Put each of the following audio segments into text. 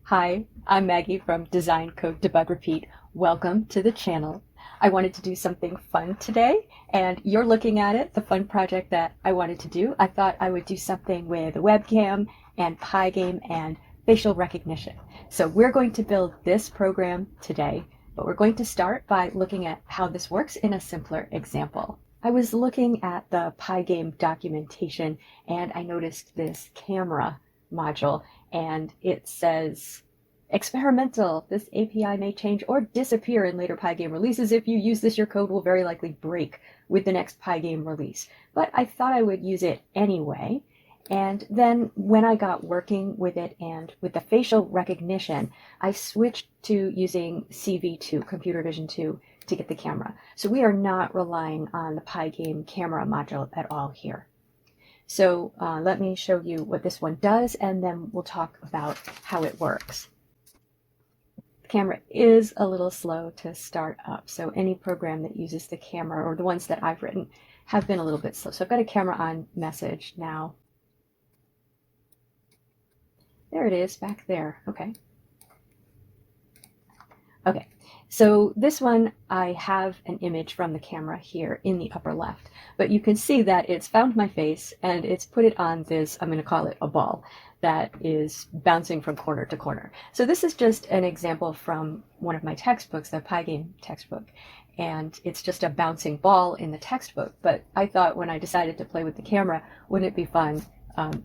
Hi, I'm Maggie from Design Code Debug Repeat. Welcome to the channel. I wanted to do something fun today, and you're looking at it, the fun project that I wanted to do. I thought I would do something with a webcam and pygame and facial recognition. So we're going to build this program today, but we're going to start by looking at how this works in a simpler example. I was looking at the pygame documentation and I noticed this camera module, and it says experimental. This API may change or disappear in later pygame releases. If you use this, your code will very likely break with the next pygame release. But I thought I would use it anyway. And then when I got working with it and with the facial recognition, I switched to using CV2, Computer Vision 2, to get the camera. So we are not relying on the pygame camera module at all here. So let me show you what this one does, and then we'll talk about how it works. The camera is a little slow to start up, so any program that uses the camera, or the ones that I've written, have been a little bit slow. So I've got a camera on message now. There it is, back there. Okay. Okay, so this one, I have an image from the camera here in the upper left, but you can see that it's found my face and it's put it on this, I'm going to call it a ball, that is bouncing from corner to corner. So this is just an example from one of my textbooks, the pygame textbook, and it's just a bouncing ball in the textbook. But I thought when I decided to play with the camera, wouldn't it be fun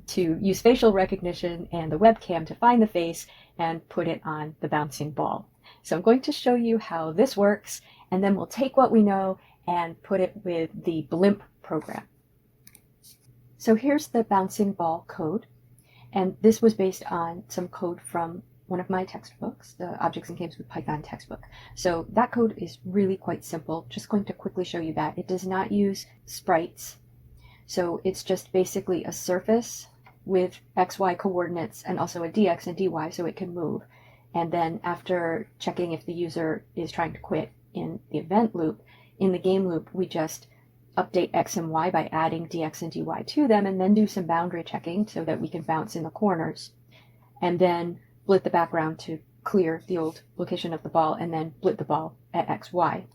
to use facial recognition and the webcam to find the face and put it on the bouncing ball. So I'm going to show you how this works, and then we'll take what we know and put it with the blimp program. So here's the bouncing ball code, and this was based on some code from one of my textbooks, the Objects and Games with Python textbook. So that code is really quite simple. Just going to quickly show you that. It does not use sprites. So it's just basically a surface with XY coordinates and also a DX and DY so it can move. And then after checking if the user is trying to quit in the event loop, in the game loop, we just update X and Y by adding DX and DY to them, and then do some boundary checking so that we can bounce in the corners. And then blit the background to clear the old location of the ball, and then blit the ball at XY.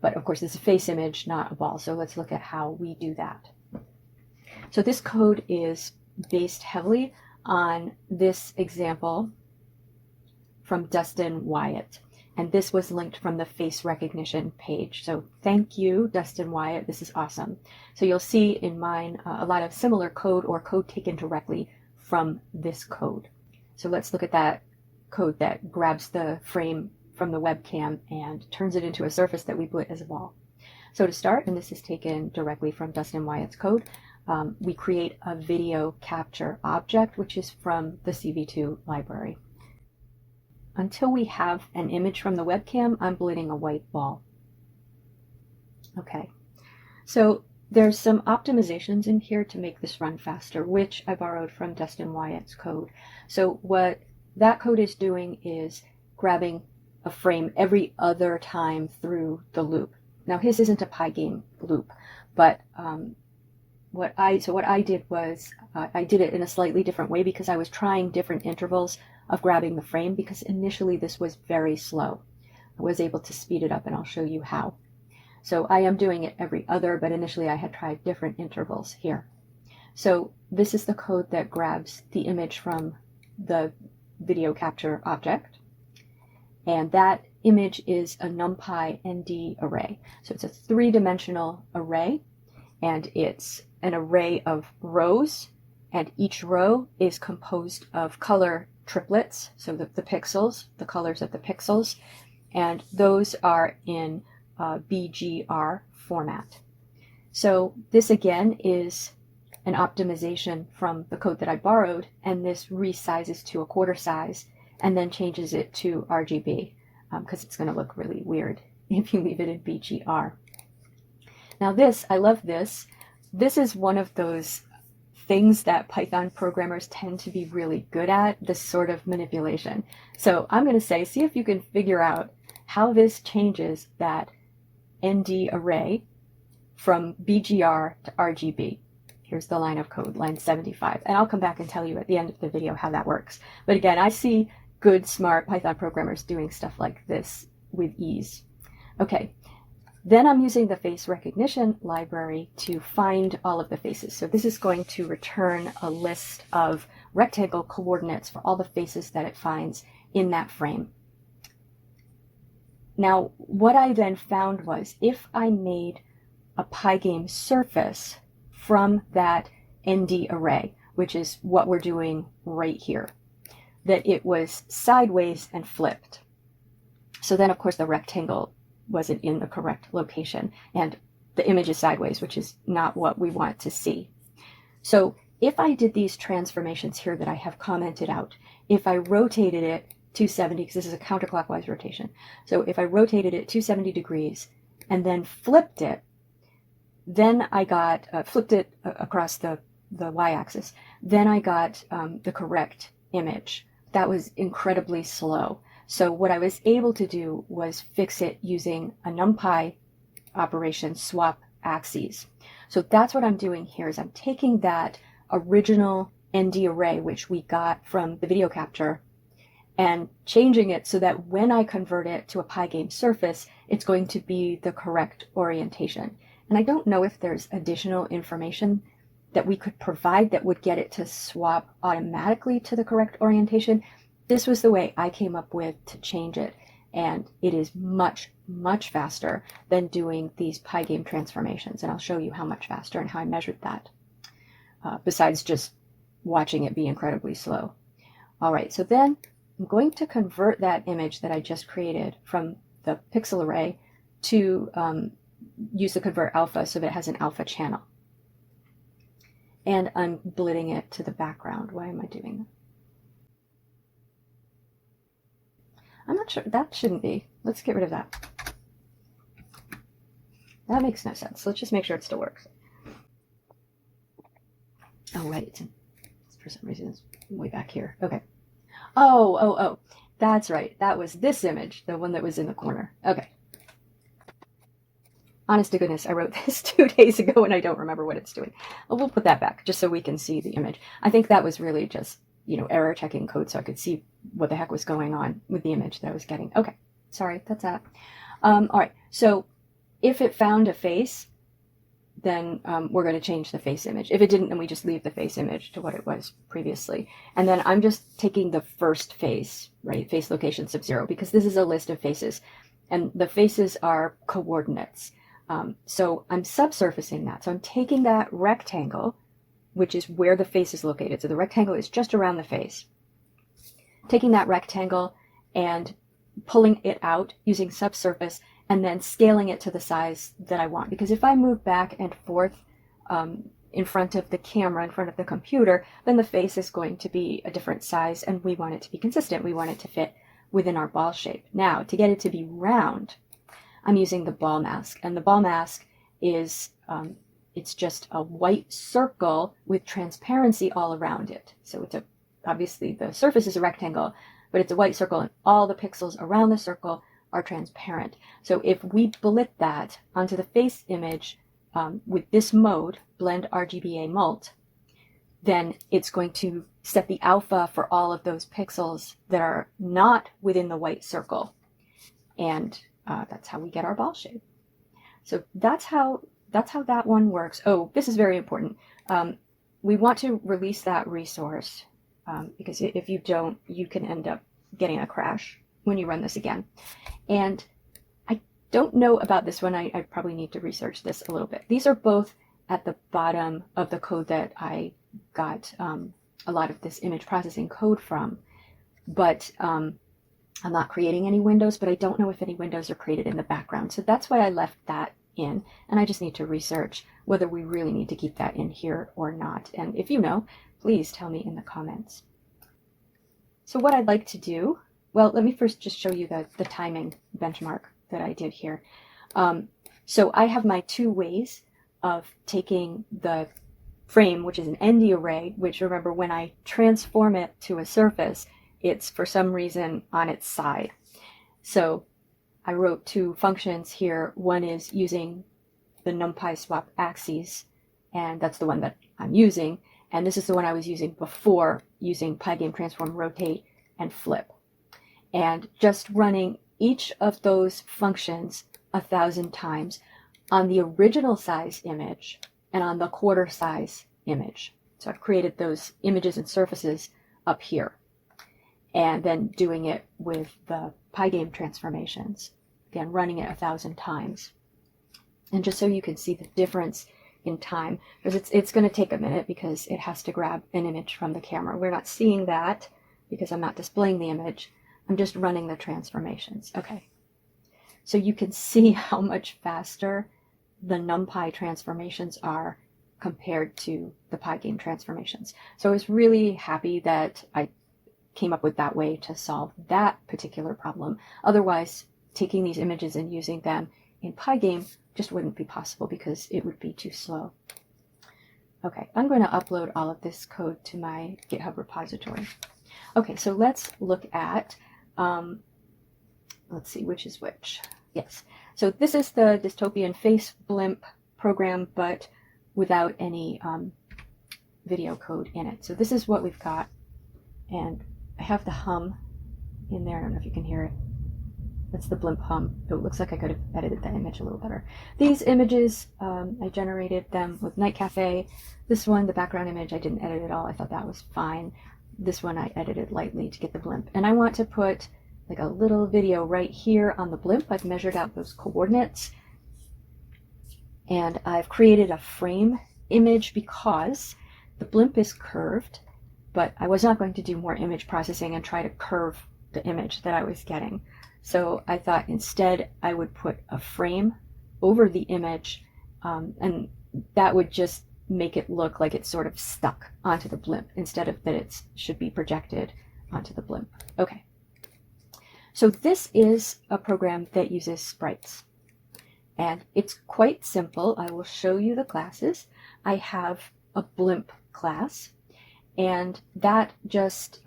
But of course, it's a face image, not a ball. So let's look at how we do that. So this code is based heavily on this example from Dustin Wyatt. And this was linked from the face recognition page. So thank you, Dustin Wyatt. This is awesome. So you'll see in mine a lot of similar code or code taken directly from this code. So let's look at that code that grabs the frame from the webcam and turns it into a surface that we blit as a ball. So to start, and this is taken directly from Dustin Wyatt's code, we create a video capture object, which is from the CV2 library. Until we have an image from the webcam, I'm blitting a white ball. Okay, so there's some optimizations in here to make this run faster, which I borrowed from Dustin Wyatt's code. So what that code is doing is grabbing a frame every other time through the loop. Now his isn't a pygame loop, but what I did was I did it in a slightly different way because I was trying different intervals of grabbing the frame, because initially this was very slow. I was able to speed it up, and I'll show you how. So I am doing it every other, but initially I had tried different intervals here. So this is the code that grabs the image from the video capture object, and that image is a numpy ND array. So it's a three-dimensional array, and it's an array of rows, and each row is composed of color triplets, so the pixels, the colors of the pixels, and those are in BGR format. So this again is an optimization from the code that I borrowed, and this resizes to a quarter size and then changes it to RGB because it's going to look really weird if you leave it in BGR. Now this, I love this. This is one of those things that Python programmers tend to be really good at, this sort of manipulation. So I'm going to say, see if you can figure out how this changes that ND array from BGR to RGB. Here's the line of code, line 75. And I'll come back and tell you at the end of the video how that works. But again, I see good, smart Python programmers doing stuff like this with ease. Okay, then I'm using the face recognition library to find all of the faces. So this is going to return a list of rectangle coordinates for all the faces that it finds in that frame. Now, what I then found was if I made a pygame surface from that ND array, which is what we're doing right here, that it was sideways and flipped. So then, of course, the rectangle wasn't in the correct location, and the image is sideways, which is not what we want to see. So if I did these transformations here that I have commented out, if I rotated it 270, because this is a counterclockwise rotation, so if I rotated it 270 degrees and then flipped it, then I got, flipped it across the y-axis, then I got the correct image. That was incredibly slow. So what I was able to do was fix it using a numpy operation, swap axes. So that's what I'm doing here, is I'm taking that original ND array, which we got from the video capture, and changing it so that when I convert it to a pygame surface, it's going to be the correct orientation. And I don't know if there's additional information that we could provide that would get it to swap automatically to the correct orientation. This was the way I came up with to change it, and it is much, much faster than doing these pygame transformations, and I'll show you how much faster and how I measured that, besides just watching it be incredibly slow. All right, so then I'm going to convert that image that I just created from the pixel array to use the convert alpha so that it has an alpha channel. And I'm blitting it to the background. Why am I doing that? I'm not sure. That shouldn't be. Let's get rid of that. That makes no sense. Let's just make sure it still works. Oh, right. For some reason, it's way back here. Okay. Oh. That's right. That was this image, the one that was in the corner. Okay. Honest to goodness, I wrote this 2 days ago and I don't remember what it's doing. Well, we'll put that back just so we can see the image. I think that was really just, error checking code so I could see what the heck was going on with the image that I was getting. Okay, sorry, that's that. All right, so if it found a face, then we're going to change the face image. If it didn't, then we just leave the face image to what it was previously. And then I'm just taking the first face, right, face location sub 0, because this is a list of faces, and the faces are coordinates. So I'm subsurfacing that. So I'm taking that rectangle, which is where the face is located. So the rectangle is just around the face. Taking that rectangle and pulling it out using subsurface and then scaling it to the size that I want. Because if I move back and forth in front of the camera, in front of the computer, then the face is going to be a different size and we want it to be consistent. We want it to fit within our ball shape. Now, to get it to be round, I'm using the ball mask, and the ball mask is, it's just a white circle with transparency all around it. So it's obviously the surface is a rectangle, but it's a white circle and all the pixels around the circle are transparent. So if we blit that onto the face image with this mode, blend RGBA mult, then it's going to set the alpha for all of those pixels that are not within the white circle. And that's how we get our ball shape. So that's how that one works. Oh, this is very important. We want to release that resource because if you don't, you can end up getting a crash when you run this again. And I don't know about this one. I probably need to research this a little bit. These are both at the bottom of the code that I got a lot of this image processing code from. But I'm not creating any windows, but I don't know if any windows are created in the background. So that's why I left that in. And I just need to research whether we really need to keep that in here or not. And if you know, please tell me in the comments. So what I'd like to do, well, let me first just show you the timing benchmark that I did here. So I have my 2 ways of taking the frame, which is an ND array, which remember when I transform it to a surface, it's for some reason on its side. So I wrote 2 functions here. One is using the numpy swap axes, and that's the one that I'm using. And this is the one I was using before, using pygame transform, rotate, and flip. and just running each of those functions 1,000 times on the original size image and on the quarter size image. So I've created those images and surfaces up here, and then doing it with the pygame transformations. Again, running it 1,000 times. And just so you can see the difference in time, because it's going to take a minute because it has to grab an image from the camera. We're not seeing that because I'm not displaying the image. I'm just running the transformations. Okay. So you can see how much faster the numpy transformations are compared to the pygame transformations. So I was really happy that I came up with that way to solve that particular problem. Otherwise, taking these images and using them in pygame just wouldn't be possible because it would be too slow. Okay, I'm going to upload all of this code to my GitHub repository. Okay, so let's look at, let's see which is which. Yes, so this is the dystopian face blimp program, but without any video code in it. So this is what we've got, and I have the hum in there. I don't know if you can hear it. That's the blimp hum. It looks like I could have edited that image a little better. These images, I generated them with Night Cafe. This one, the background image, I didn't edit at all. I thought that was fine. This one I edited lightly to get the blimp. And I want to put like a little video right here on the blimp. I've measured out those coordinates. And I've created a frame image because the blimp is curved, but I was not going to do more image processing and try to curve the image that I was getting. So I thought instead I would put a frame over the image, and that would just make it look like it's sort of stuck onto the blimp instead of that it should be projected onto the blimp. Okay. So this is a program that uses sprites, and it's quite simple. I will show you the classes. I have a blimp class, and that just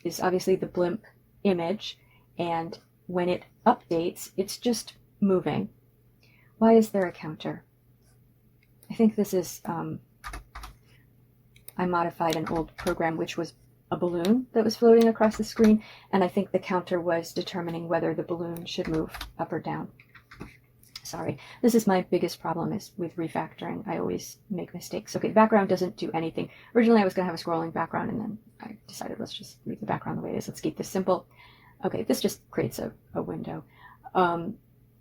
is obviously the blimp image, and when it updates, it's just moving. Why is there a counter? I think this is, I modified an old program which was a balloon that was floating across the screen, and I think the counter was determining whether the balloon should move up or down. Sorry, this is my biggest problem is with refactoring. I always make mistakes. Okay, the background doesn't do anything. Originally I was going to have a scrolling background, and then I decided let's just leave the background the way it is. Let's keep this simple. Okay, this just creates a window.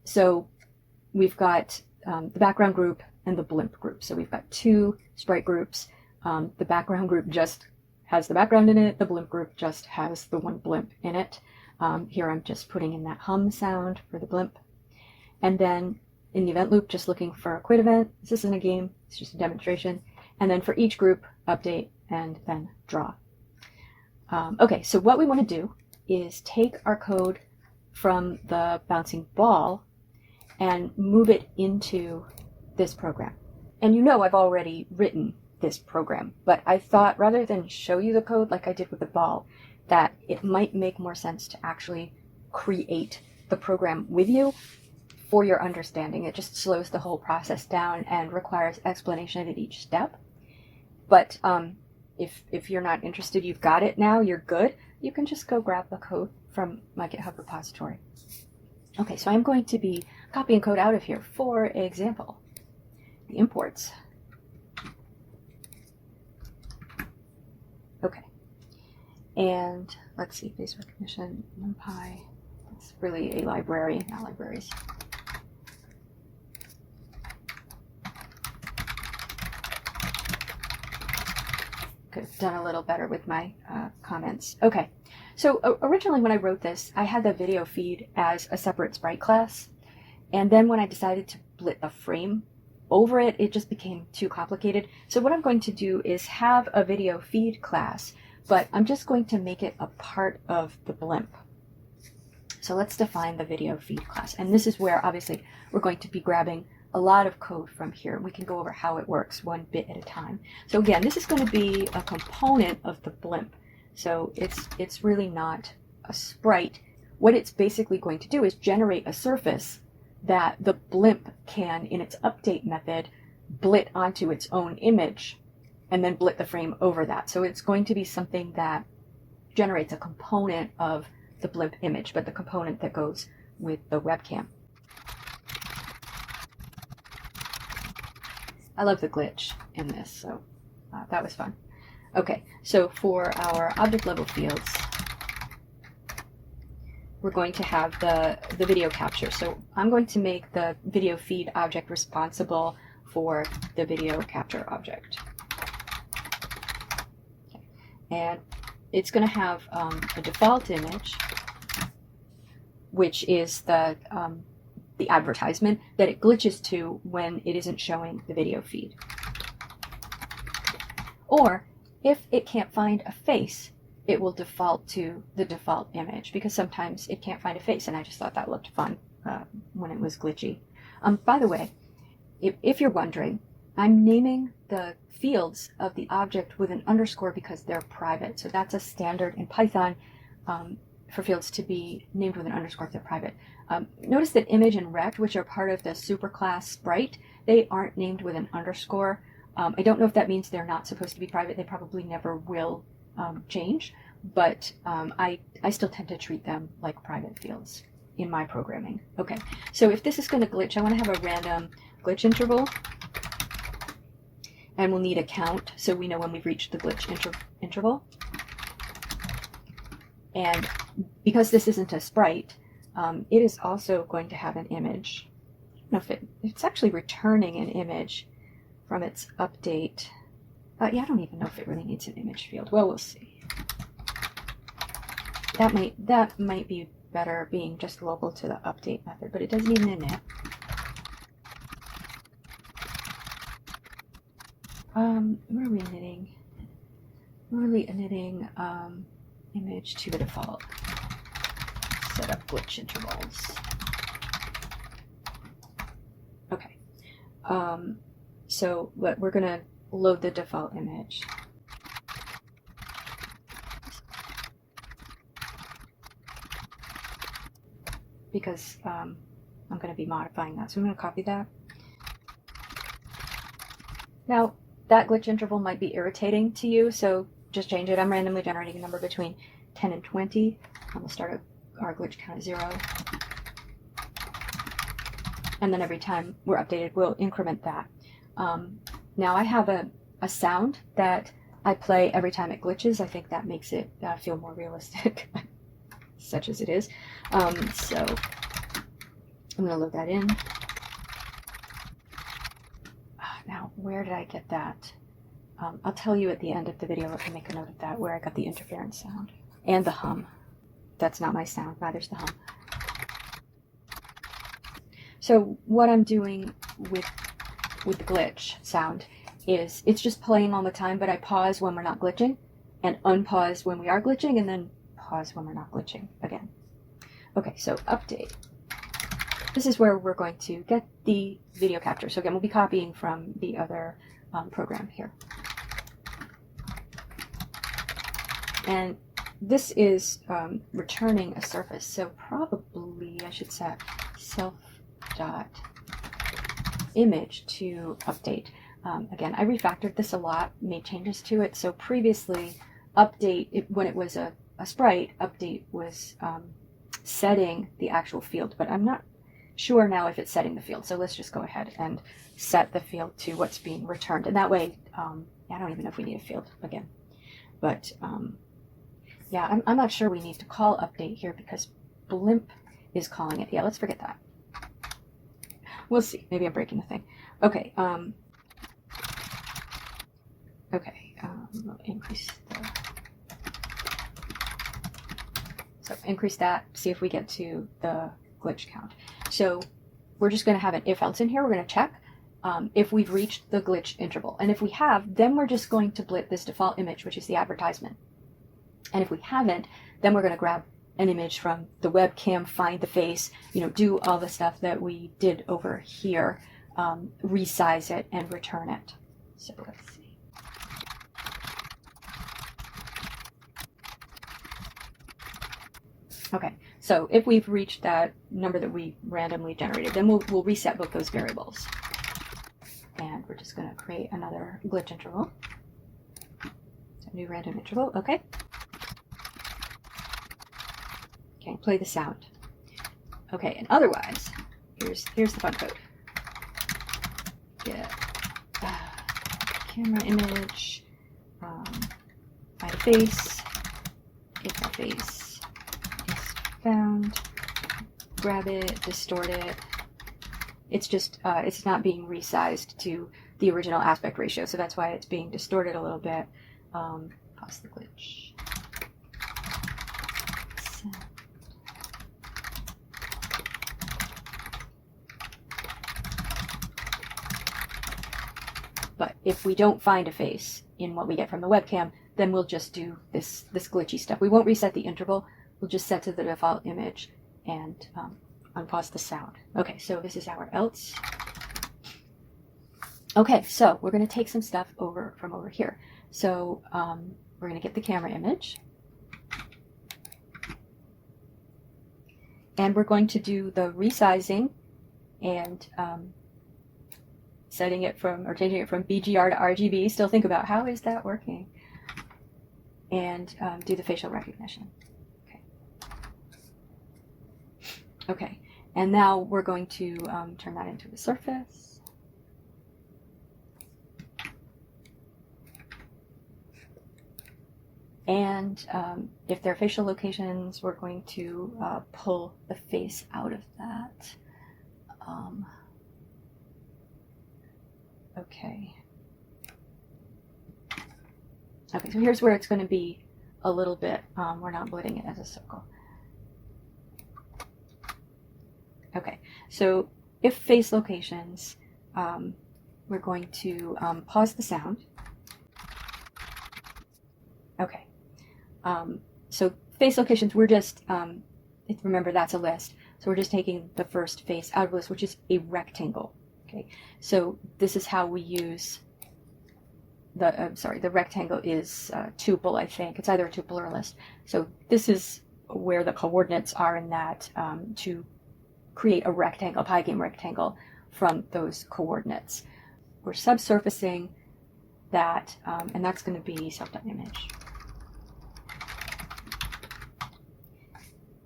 So we've got the background group and the blimp group. So we've got two sprite groups. The background group just has the background in it. The blimp group just has the one blimp in it. Here I'm just putting in that hum sound for the blimp. And then in the event loop, just looking for a quit event. This isn't a game, it's just a demonstration. And then for each group, update and then draw. Okay, so what we want to do is take our code from the bouncing ball and move it into this program. And you know I've already written this program, but I thought rather than show you the code like I did with the ball, that it might make more sense to actually create the program with you for your understanding. It just slows the whole process down and requires explanation at each step. But if you're not interested, you've got it now, you're good, you can just go grab the code from my GitHub repository. Okay, so I'm going to be copying code out of here. For example, the imports. Okay, and let's see, face recognition, numpy. It's really a library, not libraries. Could have done a little better with my comments. Okay, so originally when I wrote this, I had the video feed as a separate sprite class, and then when I decided to split a frame over it, it just became too complicated. So what I'm going to do is have a video feed class, but I'm just going to make it a part of the blimp. So let's define the video feed class, and this is where obviously we're going to be grabbing a lot of code from here. We can go over how it works one bit at a time. So again, this is going to be a component of the blimp. So it's really not a sprite. What it's basically going to do is generate a surface that the blimp can, in its update method, blit onto its own image and then blit the frame over that. So it's going to be something that generates a component of the blimp image, but the component that goes with the webcam. I love the glitch in this, so that was fun. Okay, so for our object level fields, we're going to have the video capture. So I'm going to make the video feed object responsible for the video capture object. Okay. And it's going to have a default image, which is the advertisement that it glitches to when it isn't showing the video feed. Or if it can't find a face, it will default to the default image, because sometimes it can't find a face, and I just thought that looked fun when it was glitchy. By the way, if you're wondering, I'm naming the fields of the object with an underscore because they're private. So that's a standard in Python for fields to be named with an underscore if they're private. Notice that image and rect, which are part of the superclass sprite, they aren't named with an underscore. I don't know if that means they're not supposed to be private. They probably never will change, but I still tend to treat them like private fields in my programming. Okay, so if this is going to glitch, I want to have a random glitch interval, and we'll need a count so we know when we've reached the glitch interval. And because this isn't a sprite, it is also going to have an image. I don't know if it's actually returning an image from its update. Yeah, I don't even know if it really needs an image field. Well, we'll see. That might be better being just local to the update method, but it does need an init. What are we initting? We're really initting image to the default. Set up glitch intervals. Okay. So we're gonna load the default image. Because I'm going to be modifying that. So I'm going to copy that. Now, that glitch interval might be irritating to you, so just change it. I'm randomly generating a number between 10 and 20. We'll start our glitch count at 0. And then every time we're updated, we'll increment that. Now I have a sound that I play every time it glitches. I think that makes it feel more realistic, such as it is. So I'm going to load that in. Now, where did I get that? I'll tell you at the end of the video. Let me make a note of that, where I got the interference sound. And the hum. That's not my sound, neither's the hum. So what I'm doing with the glitch sound is it's just playing all the time, but I pause when we're not glitching and unpause when we are glitching and then pause when we're not glitching again. Okay, so update. This is where we're going to get the video capture. So again, we'll be copying from the other program here. And this is returning a surface. So probably I should set self.image to update. Again, I refactored this a lot, made changes to it. So previously, update, when it was a sprite, update was setting the actual field, but I'm not sure now if it's setting the field. So let's just go ahead and set the field to what's being returned. And that way, I don't even know if we need a field again. But yeah, I'm not sure we need to call update here because blimp is calling it. Yeah, let's forget that. We'll see. Maybe I'm breaking the thing. Okay. Okay. We'll increase so increase that. See if we get to the glitch count. So we're just going to have an if else in here. We're going to check if we've reached the glitch interval. And if we have, then we're just going to blip this default image, which is the advertisement. And if we haven't, then we're going to grab an image from the webcam, find the face, do all the stuff that we did over here, resize it and return it. So let's see. Okay, so if we've reached that number that we randomly generated, then we'll reset both those variables. And we're just going to create another glitch interval. So new random interval, okay. Okay, play the sound. Okay, and otherwise, here's the fun code. Get camera image, find a face. If a face is found, grab it, distort it. It's just, it's not being resized to the original aspect ratio, so that's why it's being distorted a little bit. Pause the glitch. So. But if we don't find a face in what we get from the webcam, then we'll just do this glitchy stuff. We won't reset the interval. We'll just set to the default image and unpause the sound. Okay, so this is our else. Okay, so we're going to take some stuff from over here. So we're going to get the camera image. And we're going to do the resizing and setting it from, or changing it from BGR to RGB. Still think about how is that working? And do the facial recognition. Okay. Okay, and now we're going to turn that into a surface. And if there are facial locations, we're going to pull the face out of that. Okay. Okay, so here's where it's going to be a little bit, we're not splitting it as a circle. Okay, so if face locations, we're going to pause the sound. Okay, so face locations, we're just, remember that's a list, so we're just taking the first face out of the list, which is a rectangle. Okay, so this is how we use the rectangle is tuple, I think. It's either a tuple or a list. So this is where the coordinates are in that to create a rectangle, a pygame rectangle from those coordinates. We're subsurfacing that, and that's going to be self.image.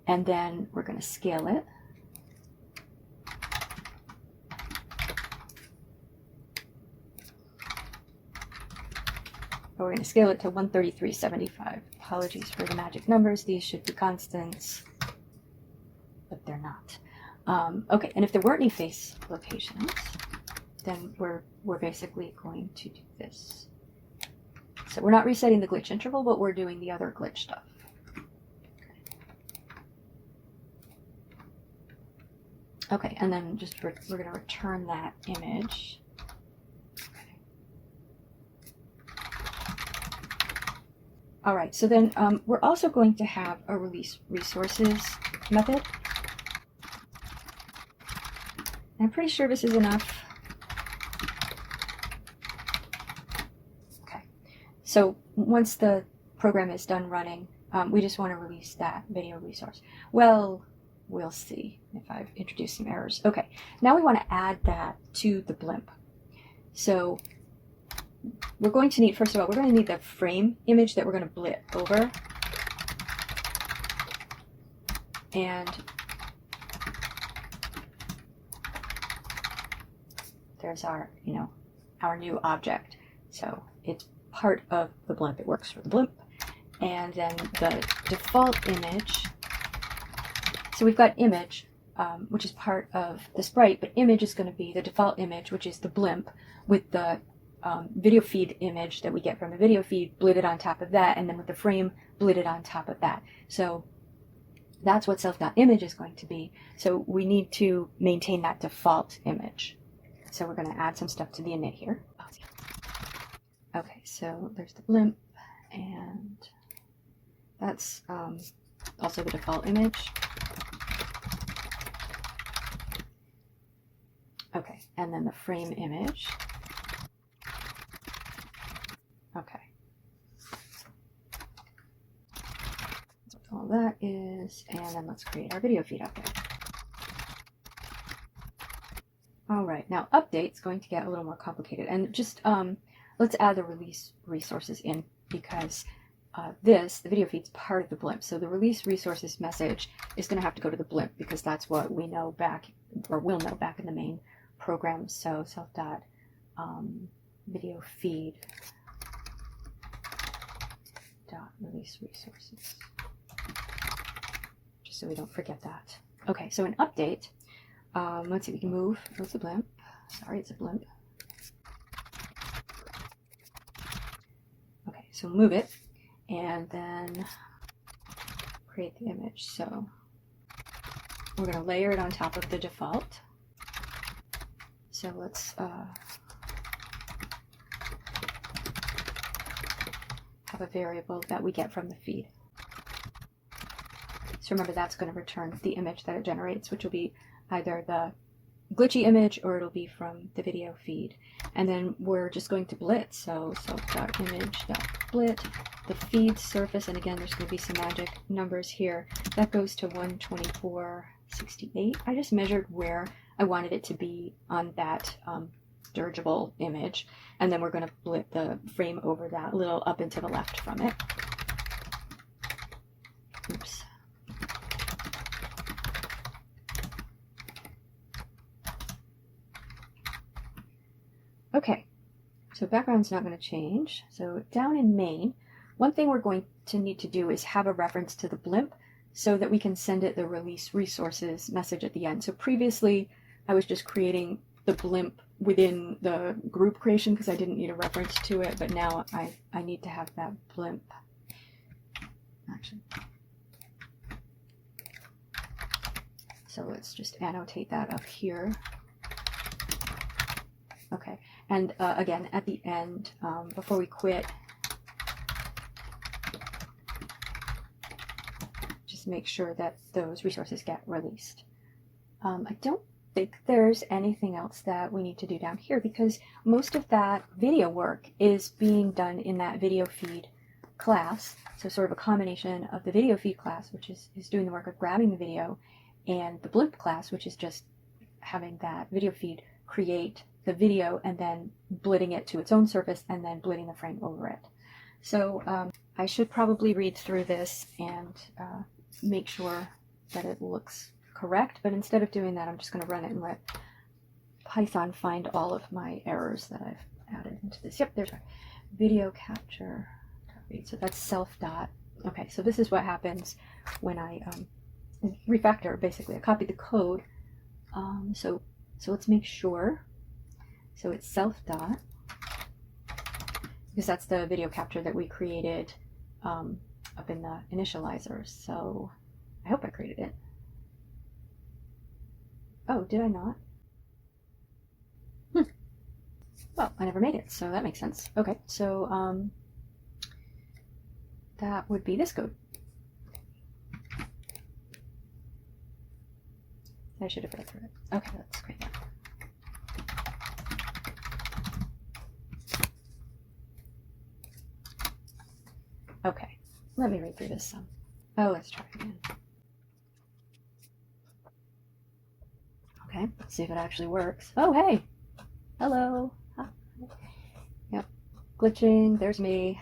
And then we're going to scale it. We're going to scale it to 133.75. Apologies for the magic numbers. These should be constants, but they're not. Okay, and if there weren't any face locations, then we're basically going to do this. So we're not resetting the glitch interval, but we're doing the other glitch stuff. Okay, and then just we're going to return that image. All right, so then we're also going to have a release resources method. I'm pretty sure this is enough. Okay, so once the program is done running, we just want to release that video resource. Well, we'll see if I've introduced some errors. Okay, now we want to add that to the blimp. So we're going to need, first of all, we're going to need the frame image that we're going to blip over. And there's our, our new object. So it's part of the blimp. It works for the blimp. And then the default image. So we've got image, which is part of the sprite, but image is going to be the default image, which is the blimp, with the video feed image that we get from the video feed blitted on top of that, and then with the frame blitted on top of that. So that's what self.image is going to be. So we need to maintain that default image. So we're going to add some stuff to the init here. Okay, so there's the blimp, and that's also the default image. Okay, and then the frame image. Okay. That's what all that is, and then let's create our video feed up there. All right, now update's going to get a little more complicated, and just let's add the release resources in, because the video feed's part of the blimp. So the release resources message is going to have to go to the blimp because that's what we know back, or will know back in the main program. So self dot video feed dot release resources, just so we don't forget that. Okay, so an update. Let's see, we can move. What's a blimp? Sorry, it's a blimp. Okay, so move it and then create the image. So we're going to layer it on top of the default. So let's have a variable that we get from the feed. So remember, that's going to return the image that it generates, which will be either the glitchy image or it'll be from the video feed. And then we're just going to blit. So self.image.blit, the feed surface, and again, there's going to be some magic numbers here. That goes to 124.68. I just measured where I wanted it to be on that dirigible image, and then we're going to blit the frame over that, a little up and to the left from it. Oops. Okay, so background's not going to change. So down in main, one thing we're going to need to do is have a reference to the blimp so that we can send it the release resources message at the end. So previously, I was just creating the blimp within the group creation because I didn't need a reference to it, but now I need to have that blimp. Actually, so let's just annotate that up here. Okay, and again, at the end, before we quit, just make sure that those resources get released. I don't think there's anything else that we need to do down here because most of that video work is being done in that video feed class. So sort of a combination of the video feed class, which is doing the work of grabbing the video, and the blimp class, which is just having that video feed create the video and then blitting it to its own surface and then blitting the frame over it. So I should probably read through this and make sure that it looks correct, but instead of doing that, I'm just going to run it and let Python find all of my errors that I've added into this. Yep, there's right. Video capture. So that's self dot. Okay, so this is what happens when I refactor, basically. I copied the code. So let's make sure. So it's self dot, because that's the video capture that we created up in the initializer. So I hope I created it. Oh, did I not? Well, I never made it, so that makes sense. Okay, so that would be this code. I should have read through it. Okay, let's create that. Okay, let me read through this some. Oh, let's try again. Okay, let's see if it actually works. Oh, hey! Hello! Huh. Yep, glitching, there's me.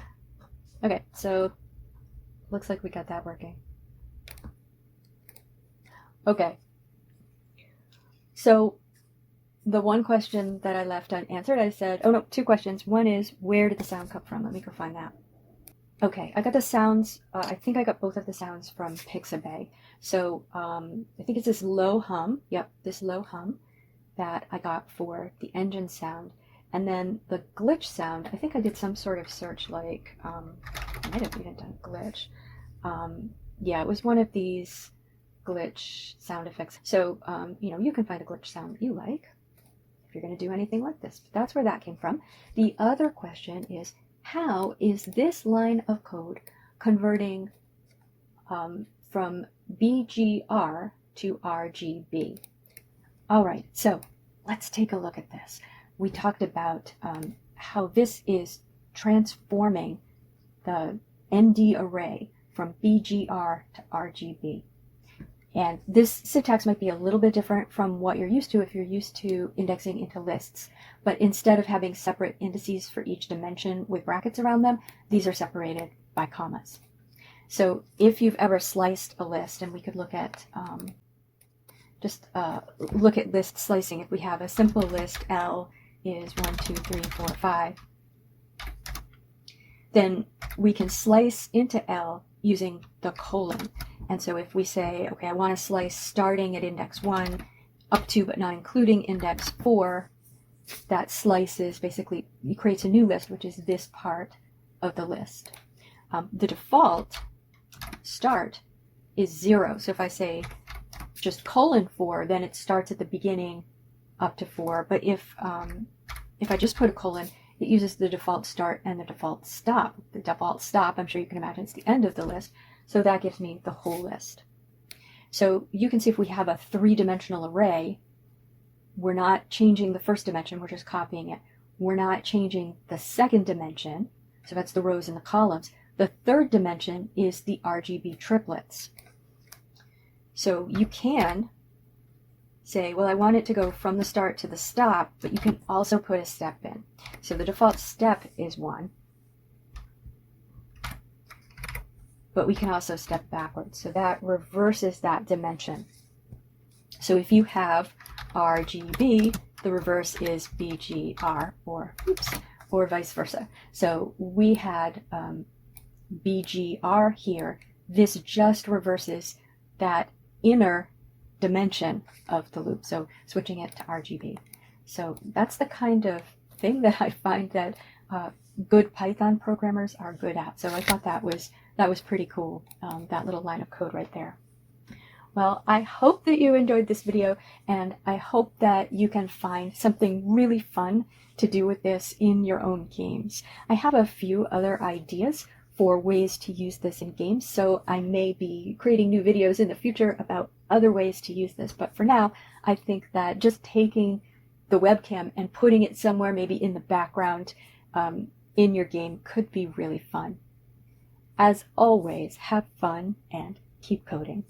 Okay, so looks like we got that working. Okay. So the one question that I left unanswered, I said, oh no, two questions. One is, where did the sound come from? Let me go find that. Okay, I got the sounds, I think I got both of the sounds from Pixabay. So I think it's this low hum, yep, this low hum that I got for the engine sound. And then the glitch sound, I think I did some sort of search like, I might have even done glitch. Yeah, it was one of these glitch sound effects. So, you know, you can find a glitch sound you like if you're going to do anything like this. But that's where that came from. The other question is, how is this line of code converting from BGR to RGB? All right, so let's take a look at this. We talked about how this is transforming the ND array from BGR to RGB. And this syntax might be a little bit different from what you're used to if you're used to indexing into lists. But instead of having separate indices for each dimension with brackets around them, these are separated by commas. So if you've ever sliced a list, and we could look at look at list slicing. If we have a simple list, L is 1, 2, 3, 4, 5, then we can slice into L using the colon. And so if we say, okay, I want to slice starting at index 1 up to but not including index 4, that slices basically, it creates a new list, which is this part of the list. The default start is 0. So if I say just :4, then it starts at the beginning up to 4. But if I just put a colon, it uses the default start and the default stop. The default stop, I'm sure you can imagine, it's the end of the list. So that gives me the whole list. So you can see if we have a 3-dimensional array, we're not changing the first dimension, we're just copying it. We're not changing the second dimension, so that's the rows and the columns. The third dimension is the RGB triplets. So you can say, well, I want it to go from the start to the stop, but you can also put a step in. So the default step is 1, but we can also step backwards. So that reverses that dimension. So if you have RGB, the reverse is BGR, or vice versa. So we had BGR here. This just reverses that inner dimension of the loop, so switching it to RGB. So that's the kind of thing that I find that good Python programmers are good at. So I thought that was pretty cool, that little line of code right there. Well, I hope that you enjoyed this video, and I hope that you can find something really fun to do with this in your own games. I have a few other ideas for ways to use this in games, so I may be creating new videos in the future about other ways to use this. But for now, I think that just taking the webcam and putting it somewhere, maybe in the background in your game, could be really fun. As always, have fun and keep coding.